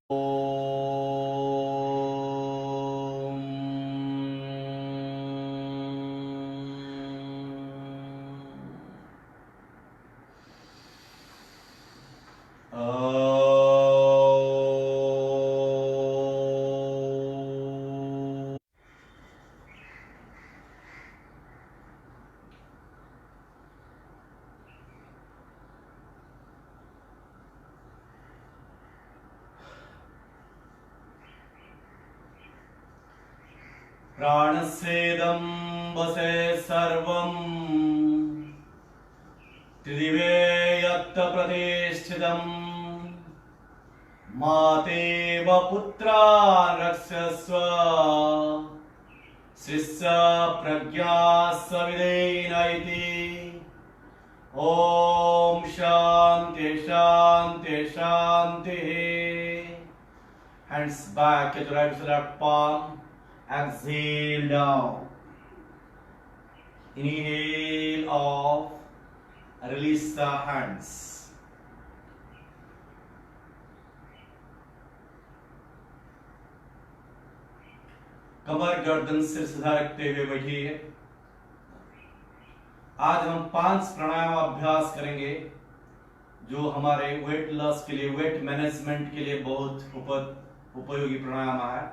ओम प्राणस्येदं वसे सर्वं त्रिदिवे यत्त प्रतिष्ठितं मातेव पुत्रा रक्षस्व शिष्य प्रज्ञा सविदेन इति। ओम शांति शांति शांति। Hands back at the right to the left palm. Exhale down. Inhale off. Release the hands. कमर गर्दन सिर सीधा रखते हुए बैठिए। आज हम 5 प्राणायाम अभ्यास करेंगे जो हमारे वेट लॉस के लिए, वेट मैनेजमेंट के लिए बहुत उपयोगी प्राणायाम है।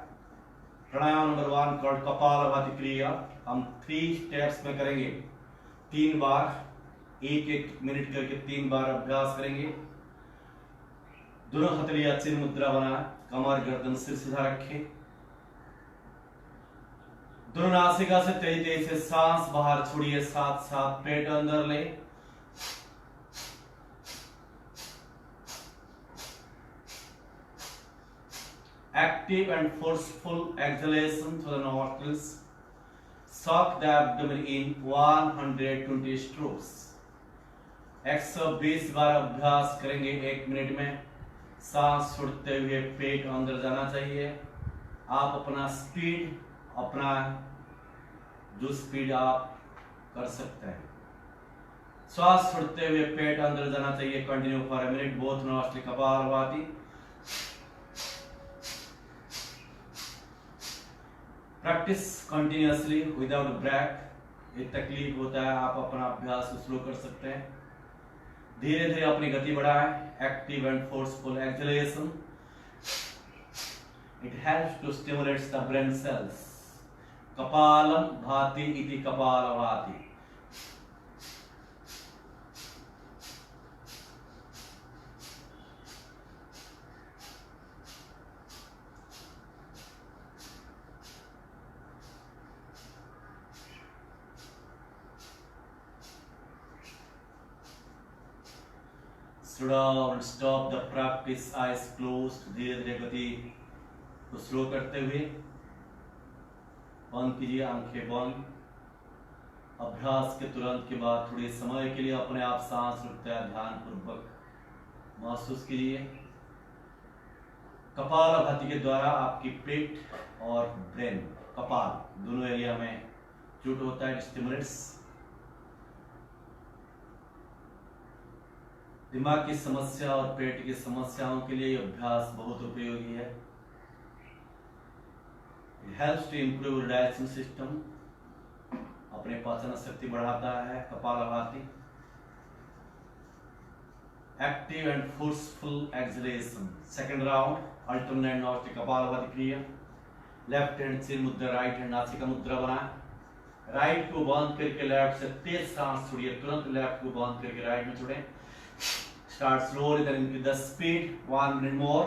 प्राणायाम नंबर 1 कॉल्ड कपालभाति क्रिया। हम 3 स्टेप्स में करेंगे। 3 बार 1-1 मिनट करके 3 बार अभ्यास करेंगे। दोनों हथेलियां चिन्ह मुद्रा बनाए, कमर गर्दन सिर सीधा रखें। दोनों नासिका से तेज तेज से सांस बाहर छोड़िए, साथ साथ पेट अंदर ले। Active and forceful exhalation through the nostrils. Suck the abdomen in 120 strokes. 120 बार अभ्यास करेंगे 1 मिनट में। सांस छोड़ते हुए पेट अंदर जाना चाहिए। आप अपना स्पीड, अपना जो स्पीड आप कर सकते हैं। श्वास छोड़ते हुए पेट अंदर जाना चाहिए। Continue for a minute both nostril kapalbhati. Practice continuously without break. एक तकलीफ होता है, आप अपना अभ्यास को स्लो कर सकते हैं। धीरे धीरे अपनी गति बढ़ाएं। Active and forceful exhalation, it helps to stimulates the brain cells. कपालम भाति इति kapalbhati. Slow down, stop the practice, eyes closed। धीरे धीरे गति को स्लो करते हुए बंद कीजिए, आंखें बंद। अभ्यास के तुरंत के बाद थोड़े समय के लिए अपने आप सांस रुकता है, ध्यान पूर्वक महसूस कीजिए। कपालभाति के द्वारा आपकी पेट और ब्रेन, कपाल दोनों एरिया में चोट होता है, स्टिमुलेट्स। दिमाग की समस्या और पेट की समस्याओं के लिए अभ्यास बहुत उपयोगी है। It helps to improve digestion system, अपने पाचन शक्ति बढ़ाता है। Kapalbhati. Active and forceful exhalation, second round, alternate nostril kapalbhati क्रिया। लेफ्ट हैंड चिन्ह मुद्रा, राइट हैंड नासिका मुद्रा बनाए। राइट को बंद करके लेफ्ट से तेज सांस छोड़िए, तुरंत लेफ्ट को बंद करके राइट में छोड़ें। Start slowly, then increase the speed. 1 minute more.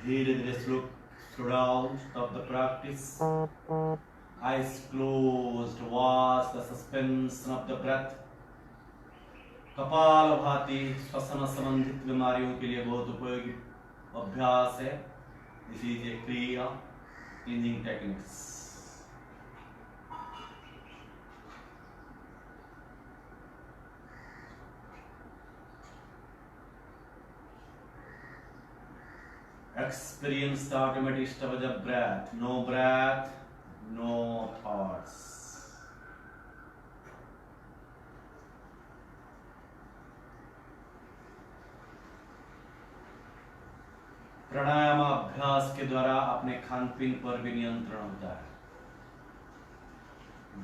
धीरे धीरे slow down, stop the practice. Eyes closed, watch the suspension of the breath. Kapalbhati श्वसन संबंधित बीमारियों के लिए बहुत उपयोगी अभ्यास है. This is a क्रिया cleansing techniques. Experience the automatic stop of the breath. No breath, no thoughts. प्राणायाम अभ्यास के द्वारा अपने खान पीन पर भी नियंत्रण होता है.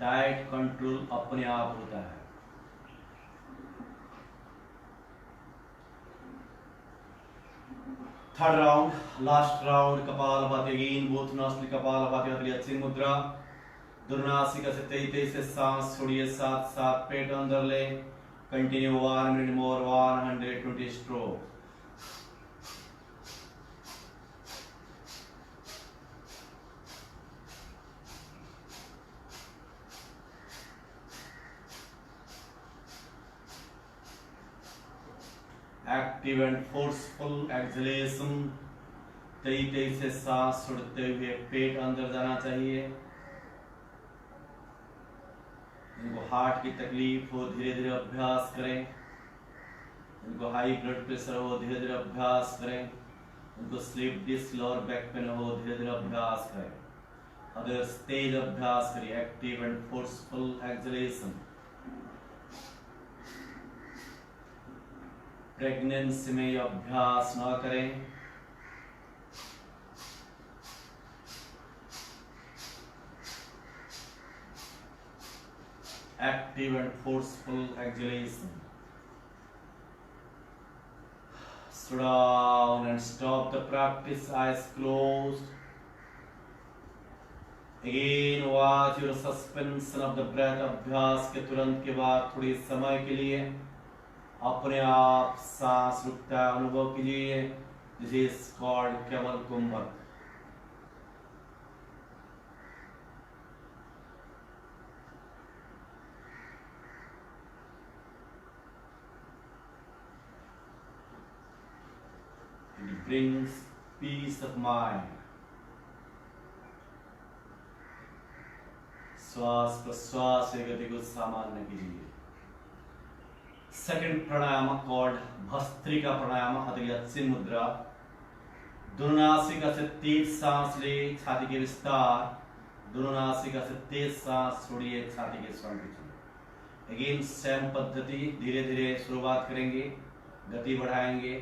डाइट कंट्रोल अपने आप होता है. Third round, last round, kapalbhati again. Both nostril kapalbhati अच्छी मुद्रा. दुर्नासिका से 23 से सांस छोड़िए. साथ साथ पेट अंदर ले. Continue 1 minute more. 120 stroke. Active and forceful exhalation. 23 से सांस छोड़ते हुए पेट अंदर जाना चाहिए. इनको हार्ट की तकलीफ हो धीरे धीरे अभ्यास करें. इनको हाई ब्लड प्रेशर हो धीरे धीरे अभ्यास करें. इनको slip disc lower back pain हो धीरे धीरे अभ्यास करें. अदर्स तेज अभ्यास करिए. Active and forceful exhalation. Pregnancy में अभ्यास न करें. Active and forceful exhalation. Slow down and stop the practice. Eyes closed. Again watch your suspension of the breath. अभ्यास के तुरंत के बाद थोड़ी समय के लिए अपने आप सांस रुकता अनुभव कीजिए. This is called केवल कुंभक. It brings peace of mind. श्वास प्रश्वास की गति को सामान्य कीजिए. सेकंड प्राणायाम कॉल्ड भस्त्रिका प्राणायाम. हथेली मुद्रा. दुर्नासिका से तेज सांस ले. छाती के विस्तार. दुर्नासिका से तेज सांस छोड़िए. छाती के संकुचन. अगेन सेम पद्धति. धीरे धीरे शुरुआत करेंगे. गति बढ़ाएंगे.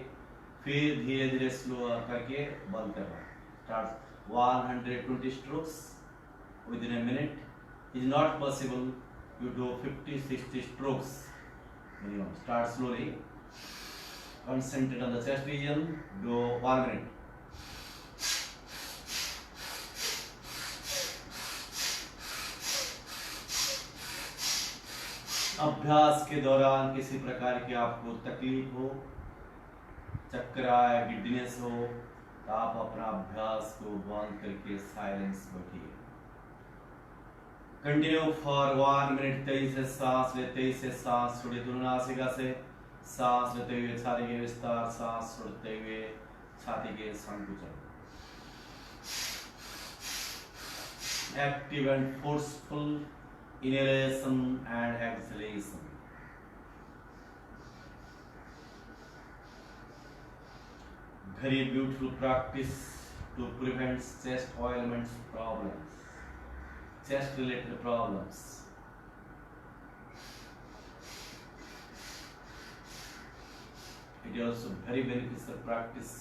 फिर धीरे धीरे स्लो करके बंद करना. Start 120 strokes within a minute. Is not possible. You do 50-60 strokes minimum. Start slowly. Concentrate on the chest region. Do 1 minute. अभ्यास के दौरान किसी प्रकार की आपको तकलीफ हो, चक्कर आए, गिड्डीनेस हो, तो आप अपना अभ्यास को बंद करके साइलेंस बैठिए. Continue for 1 minute. 23 से सांस ले. 23 से सांस छोड़िए. दुर्नासिका से सांस लेते हुए छाती के विस्तार. सांस छोड़ते हुए छाती के संकुचन. Active and forceful inhalation and exhalation. Very beautiful practice to prevent chest ailments problems, chest related problems. It is also very beneficial practice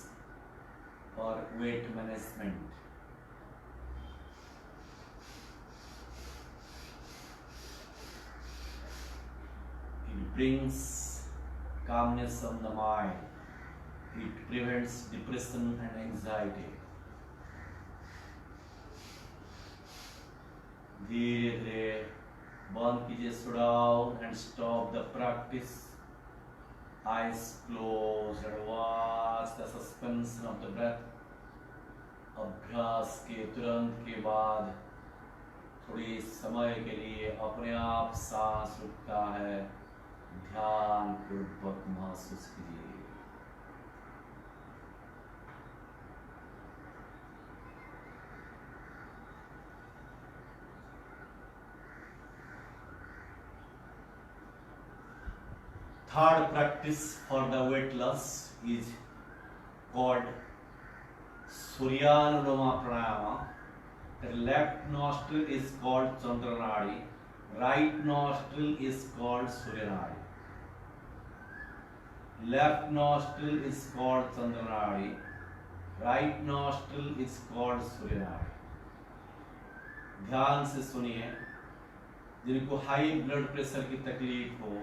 for weight management. It brings calmness on the mind. It prevents depression and anxiety. धीरे धीरे बंद कीजिए. Slow down and stop the practice. Eyes closed and watch the suspension of the breath. अभ्यास के तुरंत के बाद थोड़ी समय के लिए अपने आप सांस रुकता है, ध्यान पूर्वक महसूस कीजिए। Third practice for the weight loss is called Suryanuloma Pranayama. The left nostril is called Chandranadi, right nostril is called Suryanadi. Left nostril is called Chandranadi, right nostril is called Suryanadi. ध्यान से सुनिए। जिनको high blood pressure की तकलीफ हो,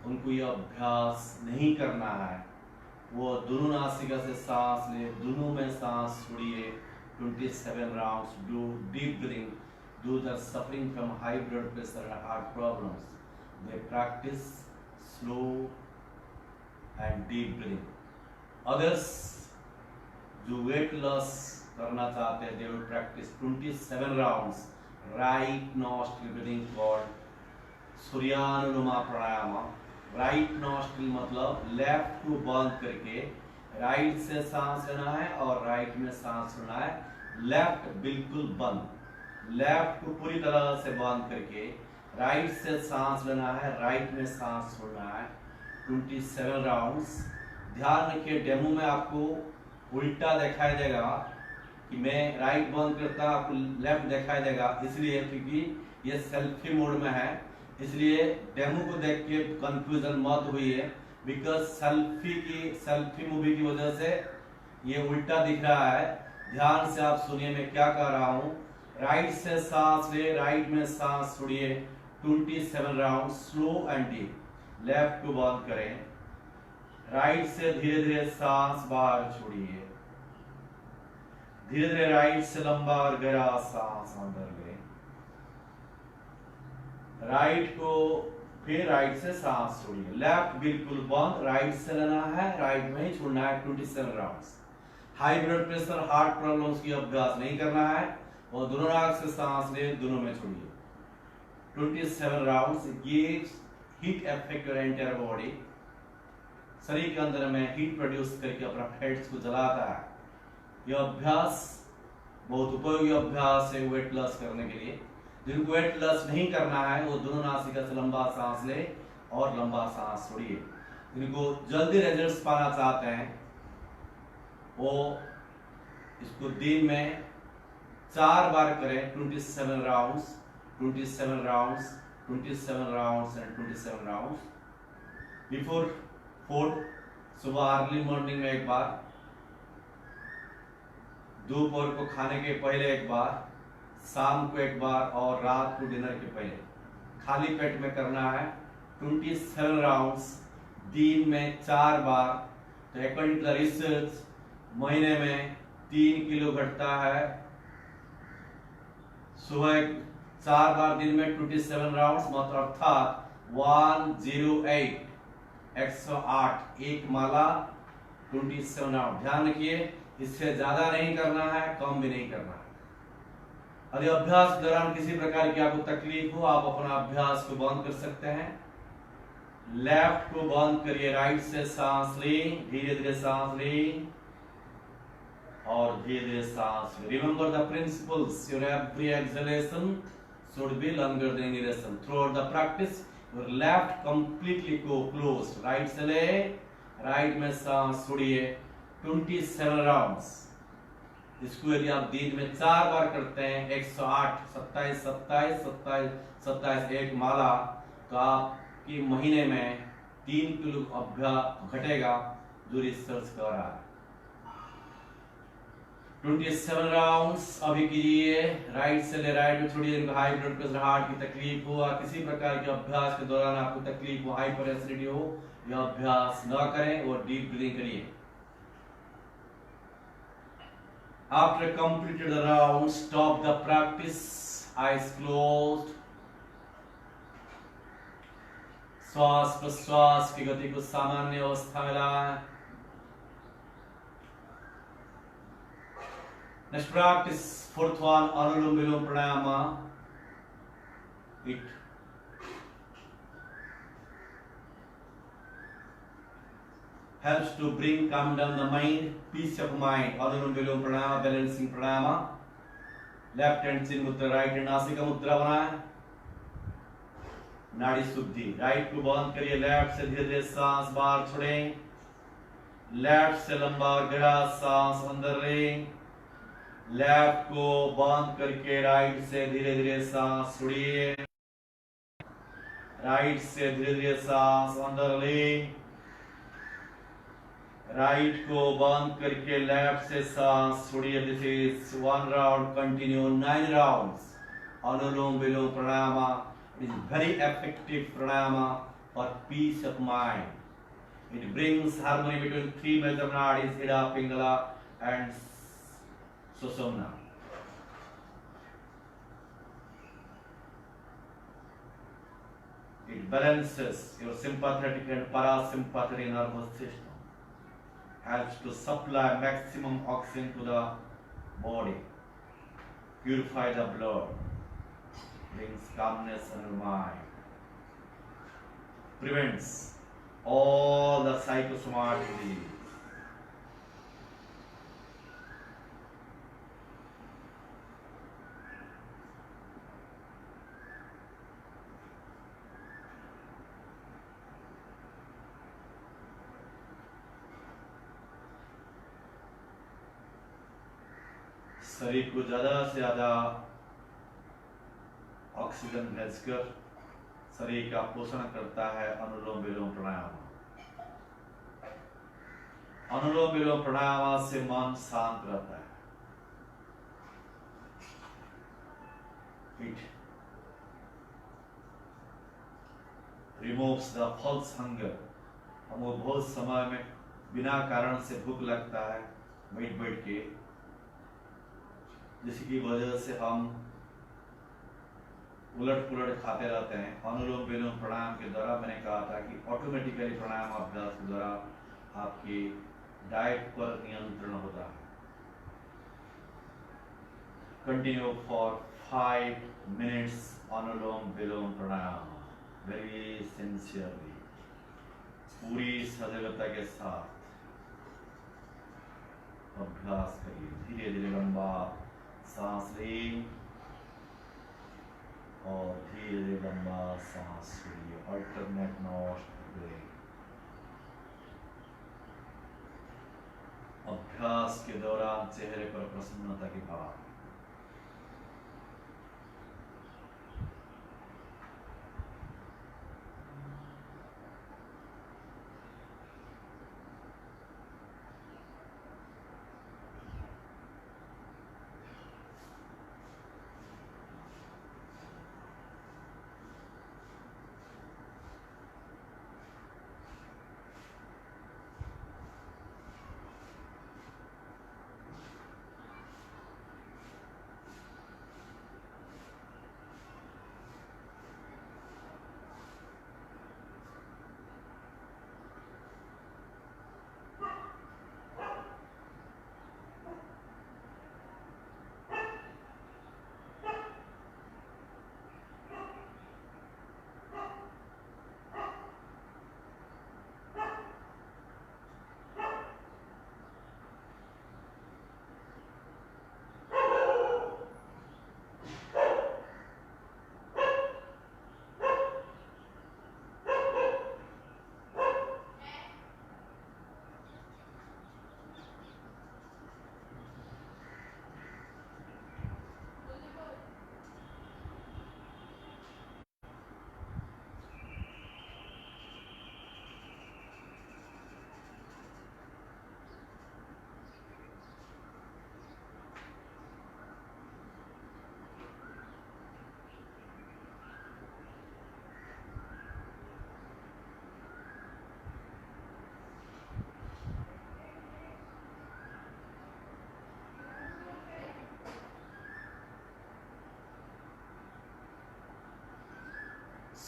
उनको यह अभ्यास नहीं करना है। वो दोनों नासिका से सांस ले, दोनों में सांस छोड़िए। 27 rounds. Do deep breathing. Do the suffering from high blood pressure and heart problems, they practice slow and deep breathing. Others जो weight loss करना चाहते हैं, they will practice 27 rounds right nostril breathing called सूर्यानुलोमा pranayama. Right nostril मतलब left को बंद करके right से सांस लेना है और राइट में सांस छोड़ना है। लेफ्ट बिल्कुल बंद, लेफ्ट को पूरी तरह से बंद करके राइट से सांस लेना है, राइट में सांस छोड़ना है। 27 राउंड्स। ध्यान रखिए, डेमो में आपको उल्टा दिखाई देगा कि मैं राइट बंद करता, आपको लेफ्ट दिखाई देगा, इसलिए क्योंकि ये सेल्फी मोड में है, इसलिए डेमो को देख के कंफ्यूजन मत हुई है। बिकॉज सेल्फी मूवी की वजह से ये उल्टा दिख रहा है। ध्यान से आप सुनिए मैं क्या कह रहा हूं। राइट से सांस ले, राइट में सांस छोड़िए। 27 round slow and deep. Left को बंद करें, राइट से धीरे धीरे सांस बाहर छोड़िए। धीरे धीरे राइट से लंबा और गहरा सांस अंदर ले। राइट को फिर राइट से सांस छोड़िए। लेफ्ट बिल्कुल बंद, राइट से लेना है, राइट में ही छोड़ना है। 27 rounds. High blood pressure, heart problems की अभ्यास नहीं करना है और दोनों नाक से सांस ले, दोनों में छोड़िए। 27 राउंड्स। ये heat affect your entire body. शरीर के अंदर में हीट प्रोड्यूस करके अपना फैट्स को जलाता है। यह अभ्यास बहुत उपयोगी अभ्यास है वेट लॉस करने के लिए। जिनको वेट लॉस नहीं करना है वो दोनों नासिका से लंबा सांस ले और लंबा सांस छोड़िए। जिनको जल्दी रिजल्ट्स पाना चाहते हैं वो इसको दिन में 4 बार करें। 27 rounds, 27 rounds, 27 rounds and 27 rounds. Before food, सुबह अर्ली मॉर्निंग में एक बार, दोपहर को खाने के पहले एक बार, शाम को एक बार और रात को डिनर के पहले। खाली पेट में करना है। 27 राउंड्स दिन में 4 बार। तो अकॉर्डिंग टू द रिसर्च महीने में 3 किलो घटता है। सुबह 4 बार दिन में 27 राउंड्स मतलब अर्थात 108 108 एक माला 27 राउंड। ध्यान रखिए, इससे ज्यादा नहीं करना है, कम भी नहीं करना है। यदि अभ्यास के दौरान किसी प्रकार की आपको तकलीफ हो, आप अपना अभ्यास को बंद कर सकते हैं। लेफ्ट को बंद करिए, राइट से सांस लें, धीरे धीरे सांस लें और धीरे धीरे सांस लें। Remember the principles, your every exhalation should be longer than inhalation. Through the practice your left completely को क्लोज। राइट से ले, राइट में सांस छोड़िए। 27 राउंड्स। इसको यदि आप दिन में 4 बार करते हैं, 108 27 27 27 27 एक माला, तो आपकी महीने में 3 किलो अभ्यास घटेगा, जो रिसर्च कर रहा है। 27 राउंड्स अभी कीजिए। राइट से ले, राइट में छोड़िए। जिनको हाई ब्लड प्रेशर, हार्ट की तकलीफ हो, किसी प्रकार के अभ्यास के दौरान आपको तकलीफ हो, हाइपर एसिडिटी हो, यह अभ्यास न करें और डीप ब्रीथिंग करिए। After completed the round, stop the practice, eyes closed. श्वास प्रश्वास की गति को सामान्य अवस्था में लाएं। Let's practice fourth one, Anulom Vilom Pranayama. It helps to bring calm down the mind, peace of mind. Anulom Vilom Pranayama, balancing Pranayama. Left hand chin mudra, right hand नासिका मुद्रा बनाएं। नाड़ी शुद्धि, राइट को बंद करिए, लेफ्ट से धीरे धीरे सांस बाहर छोड़ें। लेफ्ट से लंबा और गहरा सांस अंदर लें। लेफ्ट को बंद करके राइट से धीरे धीरे सांस छोड़िए। राइट से धीरे धीरे सांस अंदर लें। राइट को बंद करके लेफ्ट से सांस छोड़िए। This is 1 round, continue 9 rounds. Anulom vilom pranayama, it is very effective pranayama for peace of mind. It brings harmony between three major nadis, Ida, Pingala and Sushumna. It balances your sympathetic and parasympathetic nervous system, helps to supply maximum oxygen to the body, purify the blood, brings calmness in your mind, prevents all the psychosomatic disease. शरीर को ज्यादा से ज्यादा oxygen भेजकर शरीर का पोषण करता है अनुलोम विलोम प्राणायाम। अनुलोम विलोम प्राणायाम से मन शांत रहता है। It removes the false hunger. हमको बहुत समय में बिना कारण से भूख लगता है बैठ बैठ के, जिसकी वजह से हम उलट पुलट खाते रहते हैं। अनुलोम विलोम प्राणायाम के द्वारा मैंने कहा था कि ऑटोमेटिकली प्राणायाम अभ्यास के द्वारा आपकी डाइट पर नियंत्रण होता है। Continue for 5 minutes anulom vilom pranayama, very sincerely, पूरी सजगता के साथ अभ्यास करिए। धीरे धीरे लंबा सांस लें और धीरे धीरे लंबा सांस छोड़िए। Alternate nostril. अभ्यास के दौरान चेहरे पर प्रसन्नता की भाव।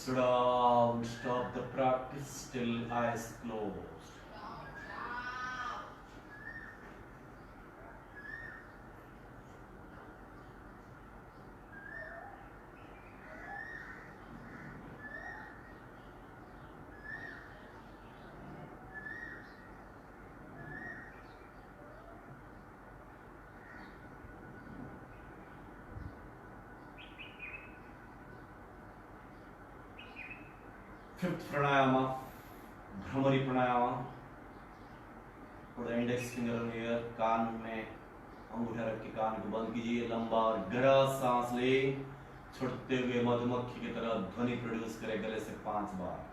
Sit down, stop the practice till eyes closed. Fifth pranayama, Bhramari pranayama. थोड़ा इंडेक्स फिंगर ईयर, कान में अंगूठा रख के कान को बंद कीजिए। लंबा और गहरा सांस ले, छोड़ते हुए मधुमक्खी की तरह ध्वनि प्रोड्यूस करे गले से 5 बार।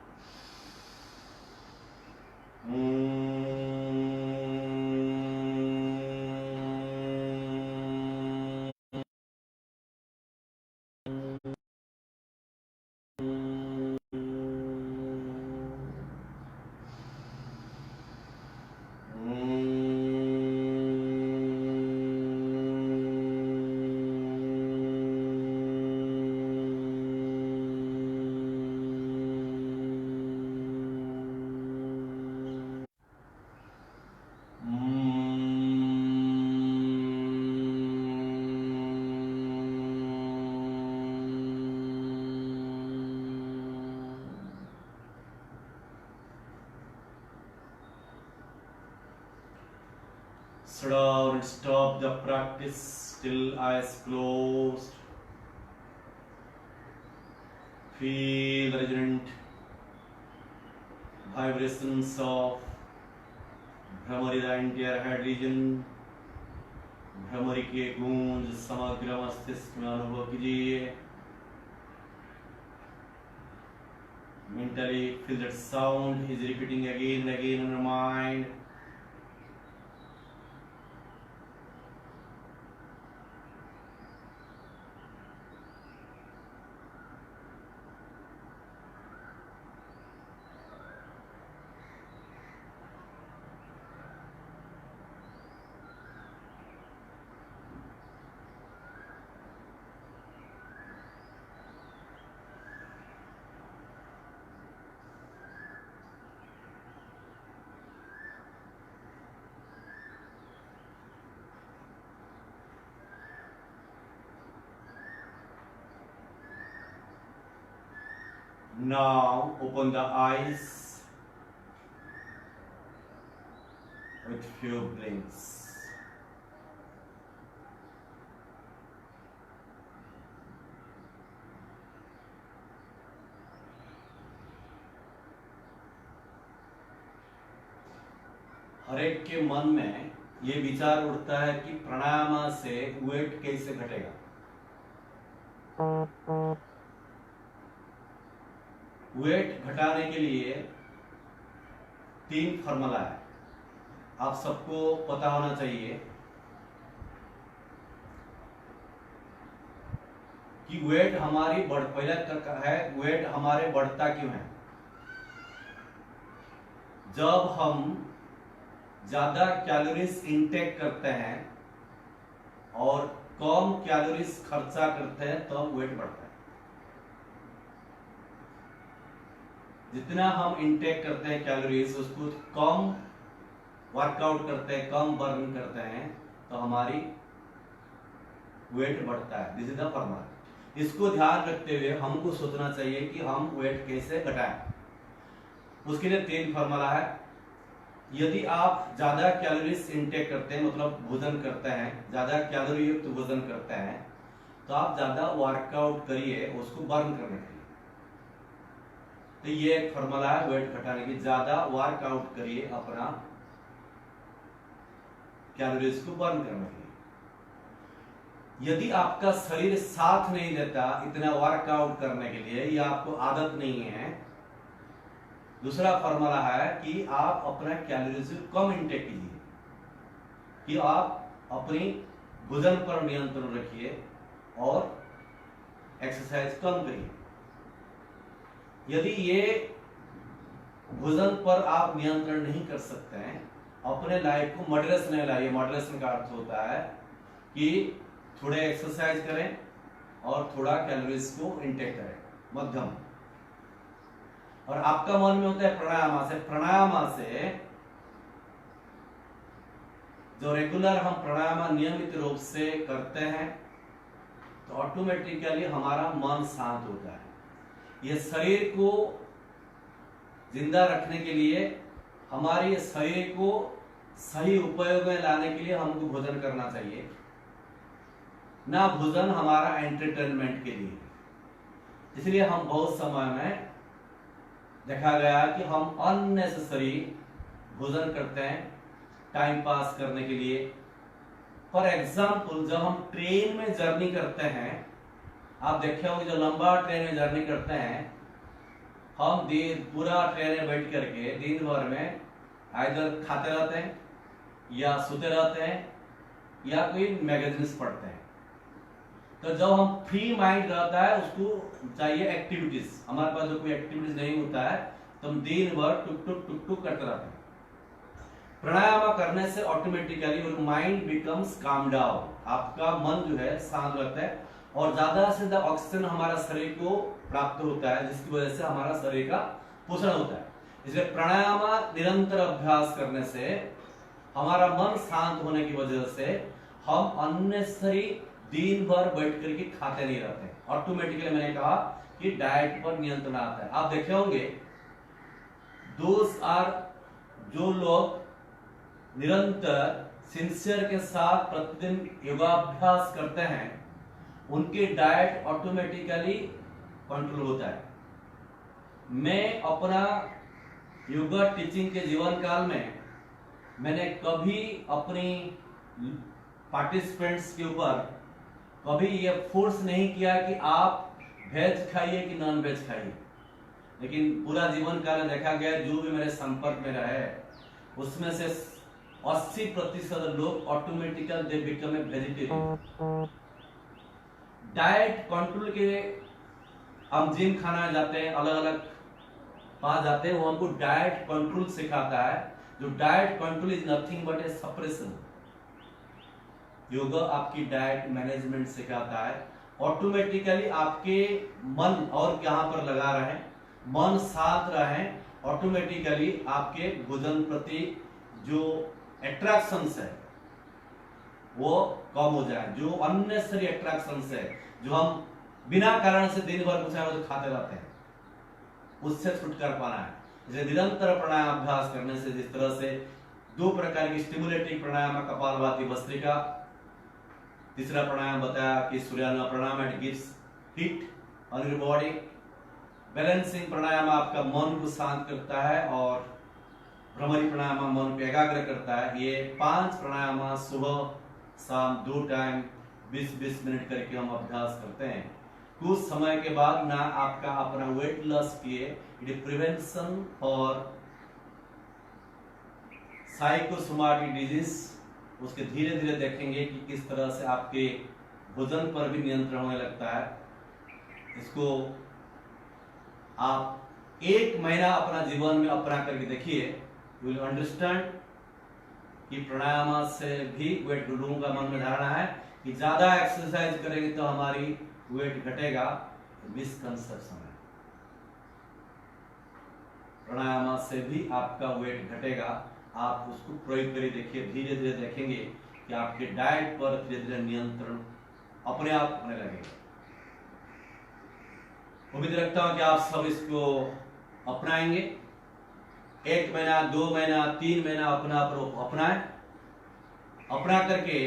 Sit down and stop the practice till eyes closed. Feel the resonant vibrations of Bhramari, the entire head region. Bhramari के गूंज समग्र मस्तिष्क में अनुभव कीजिए। Mentally feel that sound is repeating again and again in your mind. Now open the eyes with few blinks. हर एक के मन में ये विचार उठता है कि प्राणायाम से वेट कैसे घटेगा। वेट घटाने के लिए 3 फॉर्मूला है, आप सबको पता होना चाहिए कि वेट हमारी पहला है, वेट हमारे बढ़ता क्यों है। जब हम ज्यादा कैलोरीज इनटेक करते हैं और कम कैलोरीज खर्चा करते हैं तो वेट बढ़ता है। जितना हम इनटेक करते हैं कैलोरीज, उसको कम वर्कआउट करते हैं, कम बर्न करते हैं तो हमारी वेट बढ़ता है। This is the formula. इसको ध्यान रखते हुए हमको सोचना चाहिए कि हम वेट कैसे घटाएं। उसके लिए 3 फॉर्मूला है। यदि आप ज्यादा कैलोरीज इनटेक करते हैं, मतलब भोजन करते हैं, ज्यादा कैलोरी युक्त भोजन करते हैं, तो आप ज्यादा वर्कआउट करिए उसको बर्न करने के लिए। तो ये एक फॉर्मूला है वेट घटाने की, ज्यादा वर्कआउट करिए अपना कैलोरीज को बर्न करने के लिए। यदि आपका शरीर साथ नहीं देता इतना वर्कआउट करने के लिए या आपको आदत नहीं है, दूसरा फॉर्मूला है कि आप अपना कैलोरीज को कम इनटेक कीजिए, कि आप अपनी भोजन पर नियंत्रण रखिए और एक्सरसाइज कम करिए। यदि ये भोजन पर आप नियंत्रण नहीं कर सकते हैं, अपने लाइफ को मॉडरेशन में लाइए। मॉडरेशन का अर्थ होता है कि थोड़े एक्सरसाइज करें और थोड़ा कैलोरीज को इनटेक करें, मध्यम। और आपका मन में होता है प्राणायाम से। प्राणायाम से जो रेगुलर हम प्राणायाम नियमित रूप से करते हैं तो ऑटोमेटिकली हमारा मन शांत होता है। ये शरीर को जिंदा रखने के लिए, हमारे शरीर को सही उपयोग में लाने के लिए हमको भोजन करना चाहिए, ना भोजन हमारा एंटरटेनमेंट के लिए। इसलिए हम बहुत समय में देखा गया कि हम अननेसेसरी भोजन करते हैं टाइम पास करने के लिए। फॉर एग्जाम्पल, जब हम ट्रेन में जर्नी करते हैं, आप देखे होंगे जो लंबा ट्रेन में जर्नी करते हैं, हम पूरा ट्रेन में बैठ करके दिन भर में आइदर खाते रहते हैं या सोते रहते हैं या कोई मैगजीन्स पढ़ते हैं। तो जब हम फ्री माइंड रहता है, उसको चाहिए एक्टिविटीज। हमारे पास जो कोई एक्टिविटीज नहीं होता है तो हम दिन भर टुक टुक टुक टुक करते रहते हैं। प्राणायाम करने से automatically your mind becomes calm down, आपका मन जो है शांत रहता है और ज्यादा से ज्यादा ऑक्सीजन हमारा शरीर को प्राप्त होता है, जिसकी वजह से हमारा शरीर का पोषण होता है। इसलिए प्राणायाम निरंतर अभ्यास करने से हमारा मन शांत होने की वजह से हम अननेसेसरी दिन भर बैठ करके खाते नहीं रहते। ऑटोमेटिकली मैंने कहा कि डाइट पर नियंत्रण आता है। आप देखे होंगे दोस्त आर जो लोग निरंतर सिंसियर के साथ प्रतिदिन योगाभ्यास करते हैं, उनके डाइट ऑटोमेटिकली कंट्रोल होता है। मैं अपना योगा टीचिंग के जीवन काल में मैंने कभी अपनी पार्टिसिपेंट्स के ऊपर कभी ये फोर्स नहीं किया कि आप वेज खाइए कि नॉन वेज खाइए, लेकिन पूरा जीवन काल में देखा गया जो भी मेरे संपर्क में रहे उसमें से 80% लोग automatically they become a vegetarian. Diet control के हम जिम खाना जाते हैं, अलग अलग पास जाते हैं, वो हमको डाइट कंट्रोल सिखाता है। जो diet control is nothing but A suppression. Yoga आपकी डाइट मैनेजमेंट सिखाता है। ऑटोमेटिकली आपके मन और कहां पर लगा रहे, मन साथ रहे, ऑटोमेटिकली आपके भोजन प्रति जो अट्रैक्शंस है वो कम हो जाए। जो अननेसेसरी अट्रैक्शंस है, जो हम बिना कारण से दिन भर कुछ तो खाते रहते हैं, उससे छुटकारा पाना है। जैसे निरंतर प्राणायाम अभ्यास करने से, जिस तरह से 2 प्रकार की स्टिमुलेटिंग प्राणायाम, कपालभाति, भस्त्रिका, तीसरा प्राणायाम बताया कि सूर्यानुमान प्राणायाम, it gives heat on your body. Balancing pranayama आपका मन को शांत करता है और भ्रमरी प्राणायाम मन को एकाग्र करता है। ये 5 प्राणायाम सुबह शाम 2 टाइम 20-20 मिनट करके हम अभ्यास करते हैं। कुछ समय के बाद ना आपका अपना वेट लॉस किए, it prevention for psychosomatic disease, उसके धीरे धीरे देखेंगे कि किस तरह से आपके भोजन पर भी नियंत्रण होने लगता है। इसको आप 1 महीना अपना जीवन में अपना करके देखिए, यू विल अंडरस्टैंड कि प्राणायाम से भी वेट। लोगों का मन में धारणा है कि ज्यादा एक्सरसाइज करेंगे तो हमारी वेट घटेगा, मिसकंसेप्शन है। प्राणायाम से भी आपका वेट घटेगा। आप उसको प्रयोग करके देखिए, धीरे धीरे देखेंगे कि आपके डाइट पर धीरे धीरे नियंत्रण अपने आप होने लगेगा। उम्मीद रखता हूं कि आप सब इसको अपनाएंगे। 1 महीना, 2 महीना, 3 महीना अपनाएं। अपना करके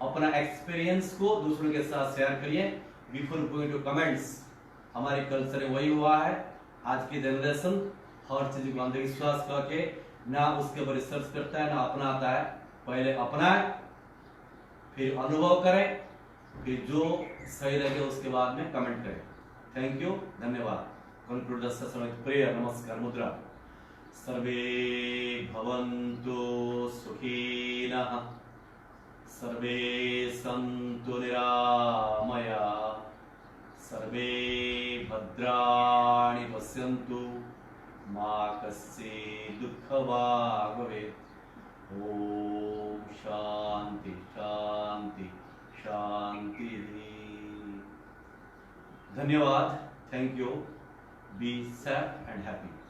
अपना एक्सपीरियंस को दूसरों के साथ शेयर करिए। बिफोर गोइंग टू कमेंट्स, हमारे कल्चर में वही हुआ है। आज की जनरेशन हर चीज को अंधविश्वास करके ना उसके ऊपर रिसर्च करता है, ना अपनाता है। पहले अपनाए, फिर अनुभव करें, फिर जो सही लगे उसके बाद में कमेंट करें। थैंक यू, धन्यवाद। Conclude the session with prayer. नमस्कार मुद्रा। सर्वे भवन्तु सुखिनः, सर्वे सन्तु निरामया, सर्वे भद्राणि पश्यन्तु, मा कश्चित् दुःखभाग् भवेत्। ओम शांति शांति शांति। धन्यवाद, thank you. Be safe and happy.